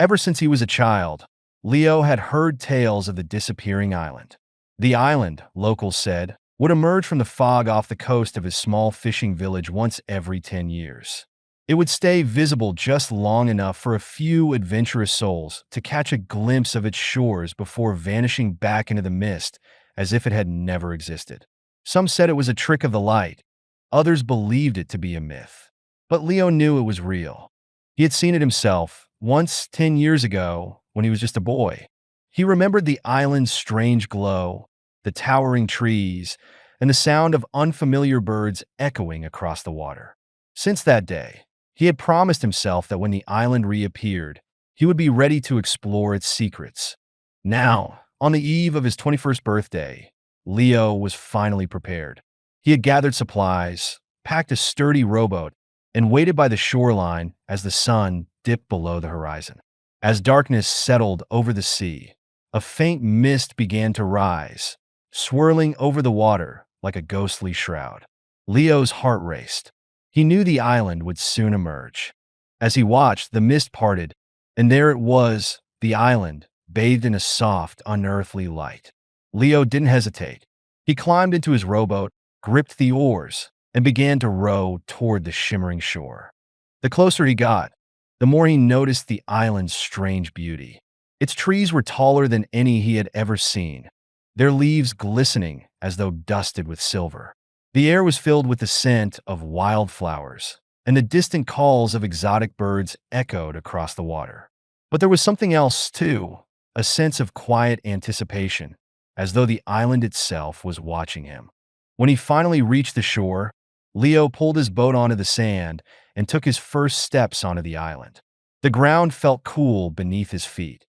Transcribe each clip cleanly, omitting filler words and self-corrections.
Ever since he was a child, Leo had heard tales of the disappearing island. The island, locals said, would emerge from the fog off the coast of his small fishing village once every 10 years. It would stay visible just long enough for a few adventurous souls to catch a glimpse of its shores before vanishing back into the mist as if it had never existed. Some said it was a trick of the light. Others believed it to be a myth. But Leo knew it was real. He had seen it himself, once 10 years ago, when he was just a boy. He remembered the island's strange glow, the towering trees, and the sound of unfamiliar birds echoing across the water. Since that day, he had promised himself that when the island reappeared, he would be ready to explore its secrets. Now, on the eve of his 21st birthday, Leo was finally prepared. He had gathered supplies, packed a sturdy rowboat, and waited by the shoreline as the sun dipped below the horizon. As darkness settled over the sea, a faint mist began to rise, swirling over the water like a ghostly shroud. Leo's heart raced. He knew the island would soon emerge. As he watched, the mist parted, and there it was, the island, bathed in a soft, unearthly light. Leo didn't hesitate. He climbed into his rowboat, gripped the oars, and began to row toward the shimmering shore. The closer he got, the more he noticed the island's strange beauty. Its trees were taller than any he had ever seen, their leaves glistening as though dusted with silver. The air was filled with the scent of wildflowers, and the distant calls of exotic birds echoed across the water. But there was something else, too, a sense of quiet anticipation, as though the island itself was watching him. When he finally reached the shore, Leo pulled his boat onto the sand and took his first steps onto the island. The ground felt cool beneath his feet,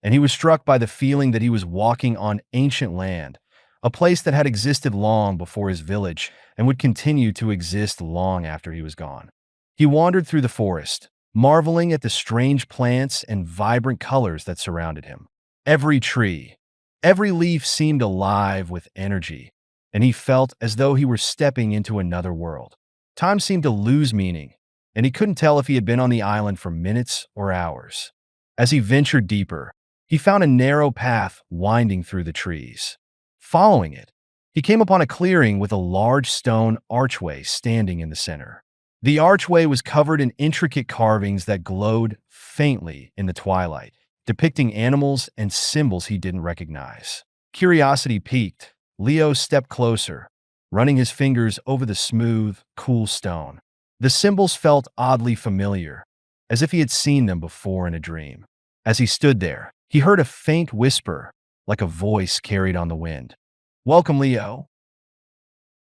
and he was struck by the feeling that he was walking on ancient land, a place that had existed long before his village and would continue to exist long after he was gone. He wandered through the forest, marveling at the strange plants and vibrant colors that surrounded him. Every tree, every leaf seemed alive with energy, and he felt as though he were stepping into another world. Time seemed to lose meaning, and he couldn't tell if he had been on the island for minutes or hours. As he ventured deeper, he found a narrow path winding through the trees. Following it, he came upon a clearing with a large stone archway standing in the center. The archway was covered in intricate carvings that glowed faintly in the twilight, depicting animals and symbols he didn't recognize. Curiosity piqued. Leo stepped closer, running his fingers over the smooth, cool stone. The symbols felt oddly familiar, as if he had seen them before in a dream. As he stood there, he heard a faint whisper, like a voice carried on the wind. "Welcome, Leo."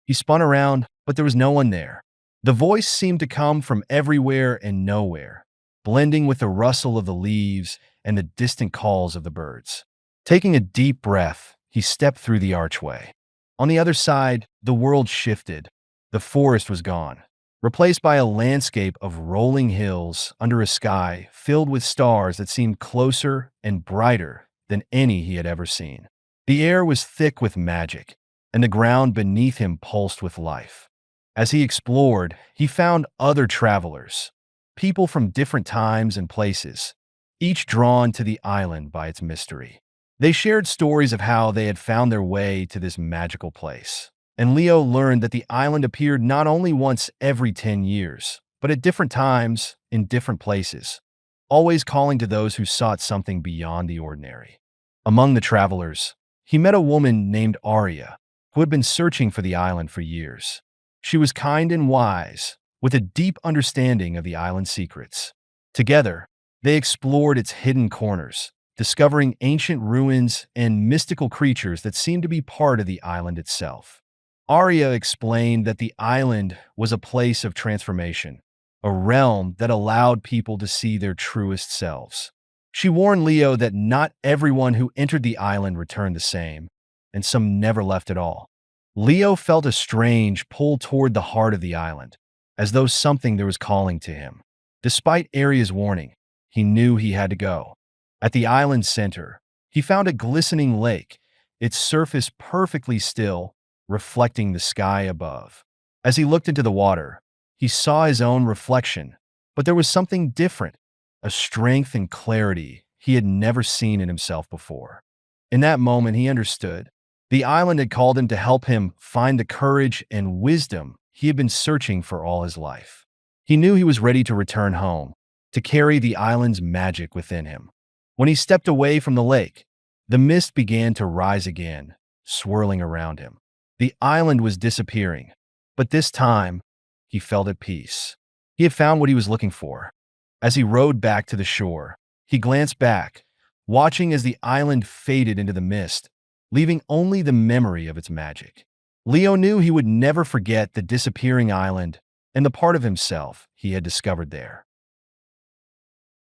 He spun around, but there was no one there. The voice seemed to come from everywhere and nowhere, blending with the rustle of the leaves and the distant calls of the birds. Taking a deep breath, he stepped through the archway. On the other side, the world shifted. The forest was gone, replaced by a landscape of rolling hills under a sky filled with stars that seemed closer and brighter than any he had ever seen. The air was thick with magic, and the ground beneath him pulsed with life. As he explored, he found other travelers, people from different times and places, each drawn to the island by its mystery. They shared stories of how they had found their way to this magical place. And Leo learned that the island appeared not only once every 10 years, but at different times in different places, always calling to those who sought something beyond the ordinary. Among the travelers, he met a woman named Aria, who had been searching for the island for years. She was kind and wise, with a deep understanding of the island's secrets. Together, they explored its hidden corners, discovering ancient ruins and mystical creatures that seemed to be part of the island itself. Aria explained that the island was a place of transformation, a realm that allowed people to see their truest selves. She warned Leo that not everyone who entered the island returned the same, and some never left at all. Leo felt a strange pull toward the heart of the island, as though something there was calling to him. Despite Aria's warning, he knew he had to go. At the island's center, he found a glistening lake, its surface perfectly still, reflecting the sky above. As he looked into the water, he saw his own reflection, but there was something different, a strength and clarity he had never seen in himself before. In that moment, he understood. The island had called him to help him find the courage and wisdom he had been searching for all his life. He knew he was ready to return home, to carry the island's magic within him. When he stepped away from the lake, the mist began to rise again, swirling around him. The island was disappearing, but this time, he felt at peace. He had found what he was looking for. As he rowed back to the shore, he glanced back, watching as the island faded into the mist, leaving only the memory of its magic. Leo knew he would never forget the disappearing island and the part of himself he had discovered there.